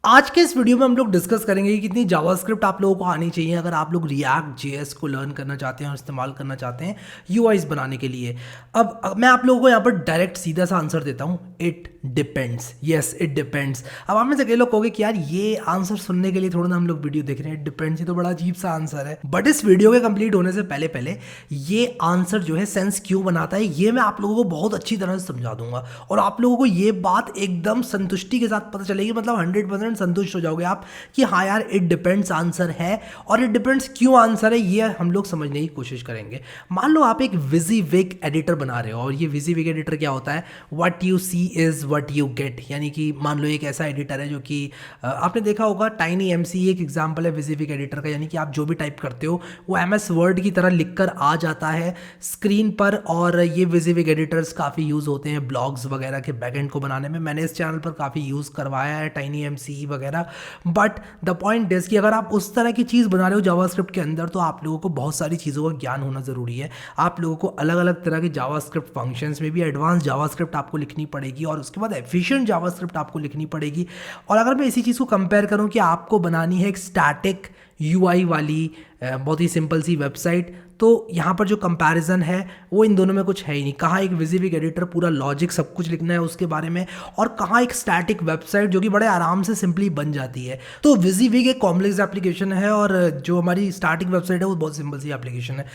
आज के इस वीडियो में हम लोग डिस्कस करेंगे कि कितनी जावास्क्रिप्ट आप लोगों को आनी चाहिए अगर आप लोग रिएक्ट जेएस को लर्न करना चाहते हैं और इस्तेमाल करना चाहते हैं यूआईज बनाने के लिए। अब मैं आप लोगों को यहाँ पर डायरेक्ट सीधा सा आंसर देता हूँ, it depends. Yes, it depends. अब आप में से कई लोग कहोगे कि यार ये आंसर सुनने के लिए थोड़ा ना हम लोग वीडियो देख रहे हैं, इट डिपेंड्स, ये तो बड़ा अजीब सा आंसर है। बट इस वीडियो के कंप्लीट होने से पहले पहले ये आंसर जो है सेंस क्यों बनाता है ये मैं आप लोगों को बहुत अच्छी तरह से समझा दूंगा और आप लोगों को ये बात एकदम संतुष्टि के साथ पता चलेगी, मतलब 100% संतुष्ट हो जाओगे आप कि हाँ यार इट डिपेंड्स आंसर है। और इट डिपेंड्स क्यों आंसर है ये हम लोग समझने की कोशिश करेंगे। मान लो आप एक विज़ीविग एडिटर बना रहे हो और ये विज़ीविग एडिटर क्या होता है, what you see is what you get. यानी कि मान लो एक ऐसा एडिटर है जो कि आपने देखा होगा, टाइनी एमसी एक एग्जांपल है विज़ीविग एडिटर का। यानी कि आप जो भी टाइप करते हो वो एमएस वर्ड की तरह लिखकर आ जाता है स्क्रीन पर। और ये विज़ीविग एडिटर्स काफ़ी यूज़ होते हैं ब्लॉग्स वगैरह के बैकएंड को बनाने में। मैंने इस चैनल पर काफ़ी यूज़ करवाया है टाइनी एमसी वगैरह। बट द पॉइंट इज कि अगर आप उस तरह की चीज़ बना रहे हो जावास्क्रिप्ट के अंदर तो आप लोगों को बहुत सारी चीज़ों का ज्ञान होना ज़रूरी है। आप लोगों को अलग अलग तरह के जावास्क्रिप्ट फंक्शंस में भी एडवांस जावास्क्रिप्ट आपको लिखनी पड़ेगी और उसके बाद एफिशिएंट जावास्क्रिप्ट आपको लिखनी पड़ेगी। और अगर मैं इसी चीज़ को कंपेयर करूं कि आपको बनानी है एक स्टैटिक यूआई वाली बहुत ही सिंपल सी वेबसाइट, तो यहाँ पर जो कंपैरिजन है वो इन दोनों में कुछ है ही नहीं। कहाँ एक विज़ीविग एडिटर पूरा लॉजिक सब कुछ लिखना है उसके बारे में, और कहाँ एक स्टैटिक वेबसाइट जो कि बड़े आराम से सिंपली बन जाती है। तो विज़ीविग एक कॉम्प्लेक्स एप्लीकेशन है और जो हमारी स्टैटिक वेबसाइट है वो बहुत सिंपल सी एप्लीकेशन है।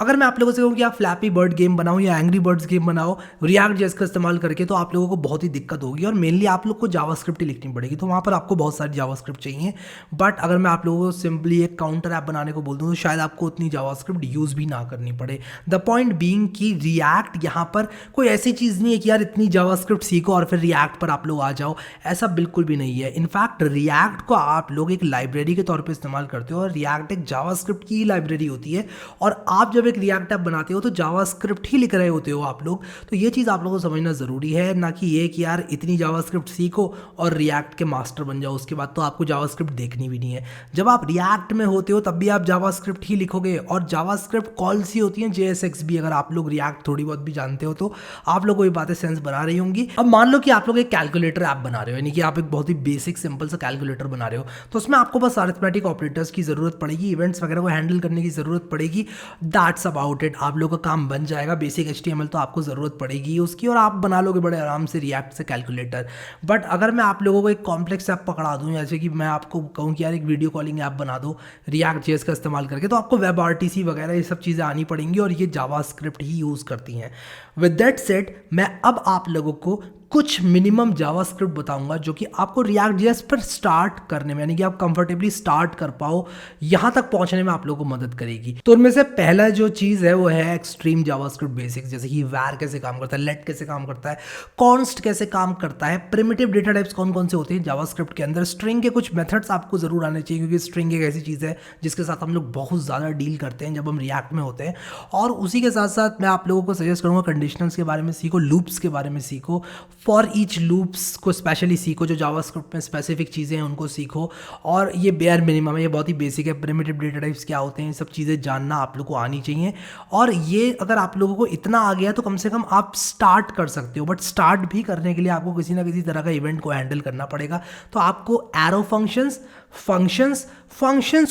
अगर मैं आप लोगों से कहूँ कि आप फ्लैपी बर्ड गेम बनाओ या एंग्री बर्ड्स गेम बनाओ रिएक्ट जेएस का इस्तेमाल करके, तो आप लोगों को बहुत ही दिक्कत होगी और मेनली आप लोग को जावास्क्रिप्ट ही लिखनी पड़ेगी। तो वहाँ पर आपको बहुत सारी जावास्क्रिप्ट चाहिए। बट अगर मैं आप लोगों को सिंपली एक काउंटर ऐप बनाने को बोल दूँ तो शायद आपको उतनी जावास्क्रिप्ट यूज़ भी ना करनी पड़े। द पॉइंट बीइंग कि रिएक्ट यहाँ पर कोई ऐसी चीज़ नहीं है कि यार इतनी जावास्क्रिप्ट सीखो और फिर रिएक्ट पर आप लोग आ जाओ, ऐसा बिल्कुल भी नहीं है। इनफैक्ट रिएक्ट को आप लोग एक लाइब्रेरी के तौर पर इस्तेमाल करते हो और रिएक्ट एक जावास्क्रिप्ट की लाइब्रेरी होती है। और आप जब एक रिएक्ट ऐप बनाते हो तो जावास्क्रिप्ट ही लिख रहे होते हो आप लोग। तो ये चीज़ आप लोगों को समझना ज़रूरी है, ना कि ये कि यार इतनी जावास्क्रिप्ट सीखो और रिएक्ट के मास्टर बन जाओ, उसके बाद तो आपको जावास्क्रिप्ट देखनी भी नहीं है। जब आप रिएक्ट में होते हो तब भी आप जावास्क्रिप्ट ही लिखोगे। और जावास्क्रिप्ट कॉल सी होती हैं JSX भी, अगर आप लोग रिएक्ट थोड़ी बहुत भी जानते हो तो आप लोग को ये बातें सेंस बना रही होंगी। अब मान लो कि आप लोग एक कैलकुलेटर ऐप बना रहे हो, यानी कि आप एक बहुत ही बेसिक सिंपल सा कैलकुलेटर बना रहे हो, तो उसमें आपको बस अरिथमेटिक ऑपरेटर्स की ज़रूरत पड़ेगी, इवेंट्स वगैरह को हैंडल करने की ज़रूरत पड़ेगी। That's about it. आप लोग का काम बन जाएगा। बेसिक HTML तो आपको ज़रूरत पड़ेगी उसकी और आप बना लोगे बड़े आराम से रिएक्ट से कैलकुलेटर। बट अगर मैं आप लोगों को एक कॉम्प्लेक्स ऐप पकड़ा दूं, जैसे कि मैं आपको कहूँ कि यार एक वीडियो कॉलिंग ऐप बना दो रिएक्ट जेएस का इस्तेमाल करके, तो आपको वेब RTC वगैरह ये सब चीज़ें आनी पड़ेंगी और ये जावास्क्रिप्ट ही यूज़ करती हैं। विद दैट सेड मैं अब आप लोगों को कुछ मिनिमम जावास्क्रिप्ट बताऊंगा जो कि आपको रिएक्ट जेएस पर स्टार्ट करने में, यानी कि आप कंफर्टेबली स्टार्ट कर पाओ, यहां तक पहुंचने में आप लोगों को मदद करेगी। तो उनमें से पहला जो चीज़ है वो है एक्सट्रीम जावास्क्रिप्ट बेसिक्स, जैसे कि var कैसे काम करता है, let कैसे काम करता है, const कैसे काम करता है, प्रिमिटिव डेटा टाइप्स कौन कौन से होते हैं जावास्क्रिप्ट के अंदर, स्ट्रिंग के कुछ मेथड्स आपको ज़रूर आने चाहिए क्योंकि स्ट्रिंग एक ऐसी चीज़ है जिसके साथ हम लोग बहुत ज़्यादा डील करते हैं जब हम रिएक्ट में होते हैं। और उसी के साथ साथ मैं आप लोगों को सजेस्ट करूँगा कंडीशनल्स के बारे में सीखो, लूप्स के बारे में सीखो, फॉर ईच लूप्स को स्पेशली सीखो, जो जावास्क्रिप्ट में स्पेसिफिक चीज़ें हैं उनको सीखो। और ये बेयर मिनिमम है, ये बहुत ही बेसिक है। प्रिमिटिव डेटा टाइप्स क्या होते हैं, ये सब चीज़ें जानना आप लोग को आनी चाहिए। और ये अगर आप लोगों को इतना आ गया तो कम से कम आप स्टार्ट कर सकते हो। बट स्टार्ट भी करने के लिए आपको किसी ना किसी तरह का इवेंट को हैंडल करना पड़ेगा। तो आपको एरो फंक्शंस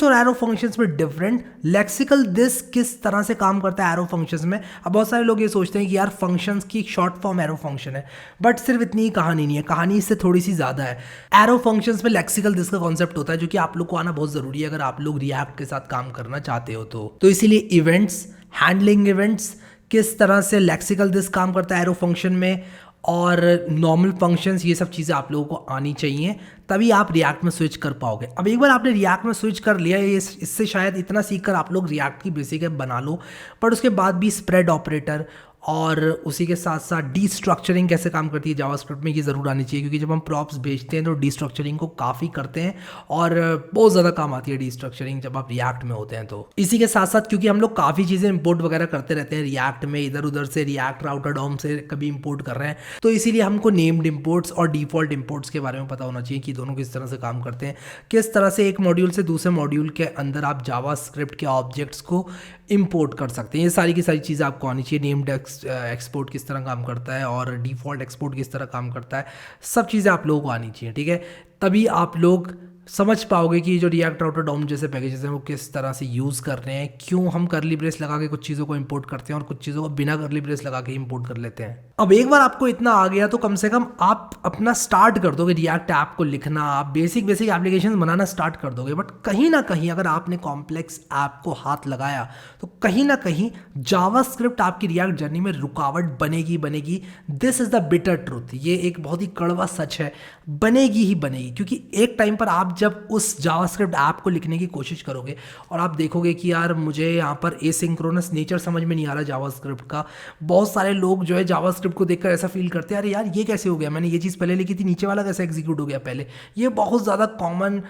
और एरो फंक्शंस में डिफरेंट लेक्सिकल दिस किस तरह से काम करता है एरो फंक्शंस में। अब बहुत सारे लोग ये सोचते हैं कि यार फंक्शंस की शॉर्ट फॉर्म एरो फंक्शन है, बट सिर्फ इतनी ही कहानी नहीं है, कहानी इससे थोड़ी सी ज़्यादा है। एरो फंक्शंस में लेक्सिकल दिस का कॉन्सेप्ट होता है जो कि आप लोग को आना बहुत ज़रूरी है अगर आप लोग रिएक्ट के साथ काम करना चाहते हो तो इसीलिए इवेंट्स, हैंडलिंग इवेंट्स, किस तरह से लेक्सिकल दिस काम करता है एरो फंक्शन में, और नॉर्मल फंक्शंस, ये सब चीज़ें आप लोगों को आनी चाहिए, तभी आप रिएक्ट में स्विच कर पाओगे। अब एक बार आपने रिएक्ट में स्विच कर लिया, इससे शायद इतना सीख कर आप लोग रिएक्ट की बेसिक ऐप बना लो, पर उसके बाद भी स्प्रेड ऑपरेटर और उसी के साथ साथ डीस्ट्रक्चरिंग कैसे काम करती है जावास्क्रिप्ट में, ये ज़रूर आनी चाहिए क्योंकि जब हम प्रॉप्स भेजते हैं तो डीस्ट्रक्चरिंग को काफ़ी करते हैं और बहुत ज़्यादा काम आती है डीस्ट्रक्चरिंग जब आप रिएक्ट में होते हैं। तो इसी के साथ साथ क्योंकि हम लोग काफ़ी चीज़ें इंपोर्ट वगैरह करते रहते हैं रिएक्ट में, इधर उधर से रिएक्ट राउटर डॉम से कभी इंपोर्ट कर रहे हैं, तो इसीलिए हमको नेम्ड इंपोर्ट्स और डिफॉल्ट इंपोर्ट्स के बारे में पता होना चाहिए कि दोनों किस तरह से काम करते हैं, किस तरह से एक मॉड्यूल से दूसरे मॉड्यूल के अंदर आप जावास्क्रिप्ट के ऑब्जेक्ट्स को इंपोर्ट कर सकते हैं। ये सारी की सारी चीज़ें आपको आनी चाहिए। नेम्ड एक्सपोर्ट किस तरह काम करता है और डिफ़ॉल्ट एक्सपोर्ट किस तरह काम करता है, सब चीज़ें आप लोगों को आनी चाहिए, ठीक है। तभी आप लोग समझ पाओगे कि जो रिएक्ट राउटर डॉम जैसे पैकेजेस हैं वो किस तरह से यूज़ कर रहे हैं, क्यों हम कर्ली ब्रेस लगा के कुछ चीज़ों को इंपोर्ट करते हैं और कुछ चीज़ों को बिना कर्ली ब्रेस लगा के इंपोर्ट कर लेते हैं। अब एक बार आपको इतना आ गया तो कम से कम आप अपना स्टार्ट कर दोगे रिएक्ट ऐप को लिखना, आप बेसिक एप्लीकेशन बनाना स्टार्ट कर दोगे। बट कहीं ना कहीं अगर आपने कॉम्प्लेक्स ऐप को हाथ लगाया तो कहीं ना कहीं जावास्क्रिप्ट आपकी रिएक्ट जर्नी में रुकावट बनेगी। This is the bitter truth, ये एक बहुत ही कड़वा सच है, बनेगी ही बनेगी। क्योंकि एक टाइम पर आप जब उस जावास्क्रिप्ट ऐप को लिखने की कोशिश करोगे और आप देखोगे कि यार मुझे यहाँ पर एसिंक्रोनस नेचर समझ में नहीं आ रहा जावास्क्रिप्ट का। बहुत सारे लोग जो है जावास्क्रिप्ट को देखकर ऐसा फील करते हैं अरे यार ये कैसे हो गया, मैंने ये चीज़ पहले लिखी थी, नीचे वाला कैसे एग्जीक्यूट हो गया पहले। ये बहुत ज़्यादा कॉमन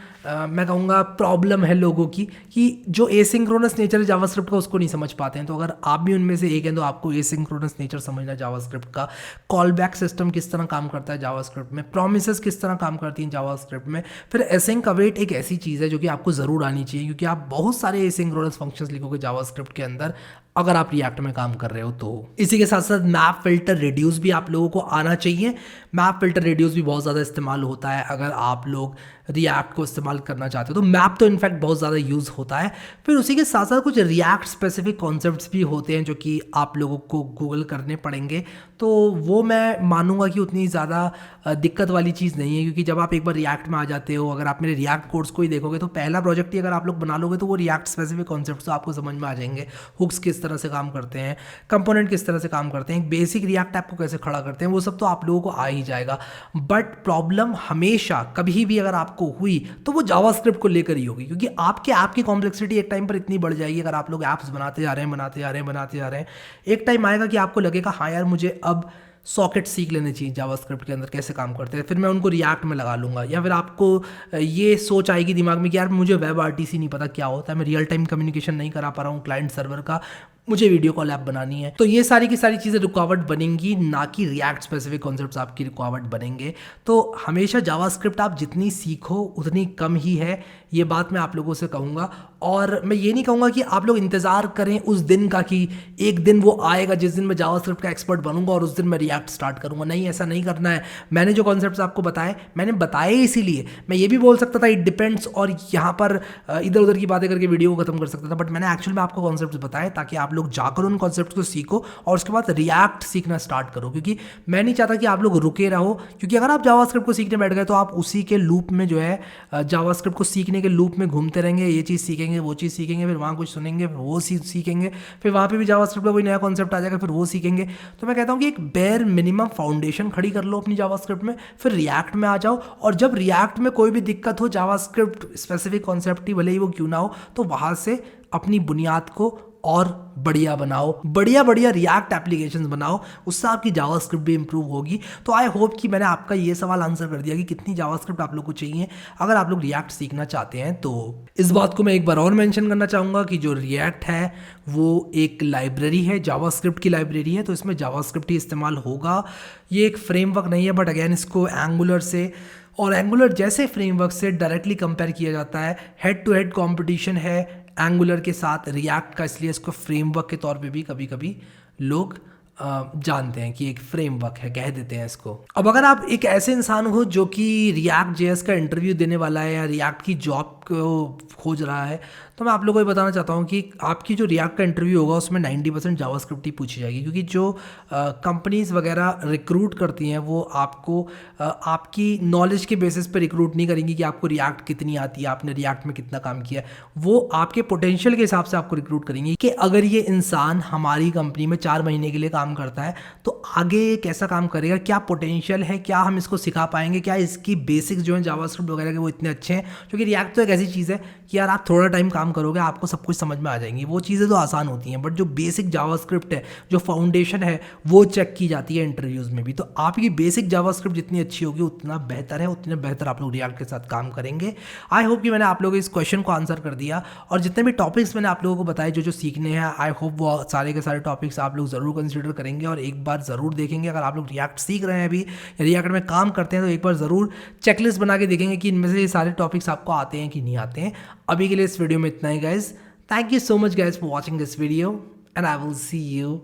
मैं कहूँगा प्रॉब्लम है लोगों की कि जो एसिंक्रोनस नेचर है जावास्क्रिप्ट का उसको नहीं समझ पाते हैं। तो अगर आप भी उनमें से एक हैं तो आपको एसिंक्रोनस नेचर समझना जावास्क्रिप्ट का, कॉल बैक सिस्टम किस तरह काम करता है जावास्क्रिप्ट में, प्रोमिसेस किस तरह काम करती हैं जावास्क्रिप्ट में, फिर एसिंक अवेट एक ऐसी चीज़ है जो कि आपको ज़रूर आनी चाहिए क्योंकि आप बहुत सारे एसिंक्रोनस फंक्शंस लिखोगे जावास्क्रिप्ट के अंदर अगर आप रिएक्ट में काम कर रहे हो तो। इसी के साथ साथ मैप फिल्टर रिड्यूस भी आप लोगों को आना चाहिए। मैप फिल्टर रिड्यूस भी बहुत ज़्यादा इस्तेमाल होता है अगर आप लोग रिएक्ट को इस्तेमाल करना चाहते हो तो मैप तो इनफैक्ट बहुत ज़्यादा यूज़ होता है। फिर उसी के साथ साथ कुछ रिएक्ट स्पेसिफिक कॉन्सेप्ट्स भी होते हैं जो कि आप लोगों को गूगल करने पड़ेंगे, तो वो मैं मानूंगा कि उतनी ज़्यादा दिक्कत वाली चीज़ नहीं है क्योंकि जब आप एक बार रिएक्ट में आ जाते हो, अगर आप मेरे रिएक्ट कोर्स को ही देखोगे तो पहला प्रोजेक्ट ही अगर आप लोग बना लोगे तो वो रिएक्ट स्पेसिफिक कॉन्सेप्ट्स तो आपको समझ में आ जाएंगे। हुक्स किस तरह से काम करते हैं, कंपोनेंट किस तरह से काम करते हैं, बेसिक रिएक्ट ऐप को कैसे खड़ा करते हैं, वो सब तो आप लोगों को आ ही जाएगा। बट प्रॉब्लम हमेशा कभी भी अगर आपको हुई तो वो जावास्क्रिप्ट को लेकर ही होगी क्योंकि आपके ऐप की कॉम्प्लेक्सिटी एक टाइम पर इतनी बढ़ जाएगी। अगर आप लोग ऐप्स बनाते जा रहे हैं, एक टाइम आएगा कि आपको लगेगा हाँ यार मुझे अब सॉकेट सीख लेने चाहिए जावास्क्रिप्ट के अंदर कैसे काम करते हैं, फिर मैं उनको रिएक्ट में लगा लूँगा। या फिर आपको ये सोच आएगी दिमाग में कि यार मुझे वेब आरटीसी नहीं पता क्या होता है, मैं रियल टाइम कम्युनिकेशन नहीं करा पा रहा हूँ क्लाइंट सर्वर का, मुझे वीडियो कॉल ऐप बनानी है। तो ये सारी की सारी चीज़ें रुकावट बनेंगी, ना कि रिएक्ट स्पेसिफिक कॉन्सेप्ट्स आपकी रुकावट बनेंगे। तो हमेशा जावास्क्रिप्ट आप जितनी सीखो उतनी कम ही है, ये बात मैं आप लोगों से कहूँगा। और मैं ये नहीं कहूँगा कि आप लोग इंतज़ार करें उस दिन का कि एक दिन वो आएगा जिस दिन मैं जावास्क्रिप्ट का एक्सपर्ट बनूंगा और उस दिन मैं रिएक्ट स्टार्ट करूँगा। नहीं, ऐसा नहीं करना है। मैंने जो कॉन्सेप्ट्स आपको बताए मैंने बताए इसीलिए, मैं ये भी बोल सकता था इट डिपेंड्स और यहाँ पर इधर उधर की बातें करके वीडियो को खत्म कर सकता था, बट मैंने एक्चुअल में आपको कॉन्सेप्ट्स बताए ताकि आप लोग जाकर उन कॉन्सेप्ट्स को सीखो और उसके बाद रिएक्ट सीखना स्टार्ट करो। क्योंकि मैं नहीं चाहता कि आप लोग रुके रहो, क्योंकि अगर आप जावास्क्रिप्ट को सीखने बैठ गए तो आप उसी के लूप में जो है जावास्क्रिप्ट को सीखने के लूप में घूमते रहेंगे। ये चीज़ सीखेंगे, वो चीज़ सीखेंगे, फिर वहाँ कुछ सुनेंगे, फिर वो सीखेंगे, फिर वहाँ पे भी जावास्क्रिप्ट का कोई नया कॉन्सेप्ट आ जाएगा, फिर वो सीखेंगे। तो मैं कहता हूँ कि एक बेयर मिनिमम फाउंडेशन खड़ी कर लो अपनी जावास्क्रिप्ट में, फिर रिएक्ट में आ जाओ। और जब रिएक्ट में कोई भी दिक्कत हो, जावास्क्रिप्ट स्पेसिफिक कॉन्सेप्ट ही भले ही वो क्यों ना हो, तो वहाँ से अपनी बुनियाद को और बढ़िया बनाओ, बढ़िया रिएक्ट एप्लीकेशंस बनाओ, उससे आपकी जावास्क्रिप्ट भी इंप्रूव होगी। तो आई होप कि मैंने आपका ये सवाल आंसर कर दिया कि कितनी जावास्क्रिप्ट आप लोग को चाहिए अगर आप लोग रिएक्ट सीखना चाहते हैं। तो इस बात को मैं एक बार और मेंशन करना चाहूँगा कि जो रिएक्ट है वो एक लाइब्रेरी है, जावास्क्रिप्ट की लाइब्रेरी है, तो इसमें जावास्क्रिप्ट ही इस्तेमाल होगा। ये एक फ्रेमवर्क नहीं है, बट अगेन इसको एंगुलर से और एंगुलर जैसे फ्रेमवर्क से डायरेक्टली कंपेयर किया जाता है। हेड टू हेड कॉम्पिटिशन है एंगुलर के साथ रिएक्ट का, इसलिए इसको फ्रेमवर्क के तौर पे भी कभी कभी लोग जानते हैं कि एक फ्रेमवर्क है, कह देते हैं इसको। अब अगर आप एक ऐसे इंसान हो जो कि रिएक्ट जेएस का इंटरव्यू देने वाला है या रिएक्ट की जॉब को खोज रहा है, तो मैं आप लोगों को ये बताना चाहता हूँ कि आपकी जो रिएक्ट का इंटरव्यू होगा उसमें 90% जावास्क्रिप्ट ही पूछी जाएगी। क्योंकि जो कंपनीज़ वगैरह रिक्रूट करती हैं वो आपको आपकी नॉलेज के बेसिस पे रिक्रूट नहीं करेंगी कि आपको रिएक्ट कितनी आती है, आपने रिएक्ट में कितना काम किया है। वो आपके पोटेंशियल के हिसाब से आपको रिक्रूट करेंगी कि अगर ये इंसान हमारी कंपनी में 4 महीने के लिए काम करता है तो आगे कैसा काम करेगा, क्या पोटेंशियल है, क्या हम इसको सिखा पाएंगे, क्या इसकी बेसिक्स जो है जावास्क्रिप्ट वगैरह के वो इतने अच्छे हैं। क्योंकि रिएक्ट तो एक ऐसी चीज़ है कि यार आप थोड़ा टाइम काम करोगे आपको सब कुछ समझ में आ जाएंगी, वो चीज़ें तो आसान होती हैं, बट जो बेसिक जावास्क्रिप्ट है, जो फाउंडेशन है, वो चेक की जाती है इंटरव्यूज़ में भी। तो आपकी बेसिक जावास्क्रिप्ट जितनी अच्छी होगी उतना बेहतर है, उतने बेहतर आप लोग रिएक्ट के साथ काम करेंगे। आई होप कि मैंने आप लोगों को इस क्वेश्चन को आंसर कर दिया और जितने भी टॉपिक्स मैंने आप लोगों को बताए जो सीखने हैं, आई होप वो सारे के सारे टॉपिक्स आप लोग ज़रूर कंसिडर करेंगे और एक बार ज़रूर देखेंगे। अगर आप लोग रिएक्ट सीख रहे हैं अभी या रिएक्ट में काम करते हैं तो एक बार ज़रूर चेकलिस्ट बना के देखेंगे कि इनमें से ये सारे टॉपिक्स आपको आते हैं कि नहीं आते हैं। अभी के लिए इस वीडियो में इतना ही guys. Thank you so much guys for watching this video and I will see you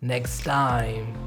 next time.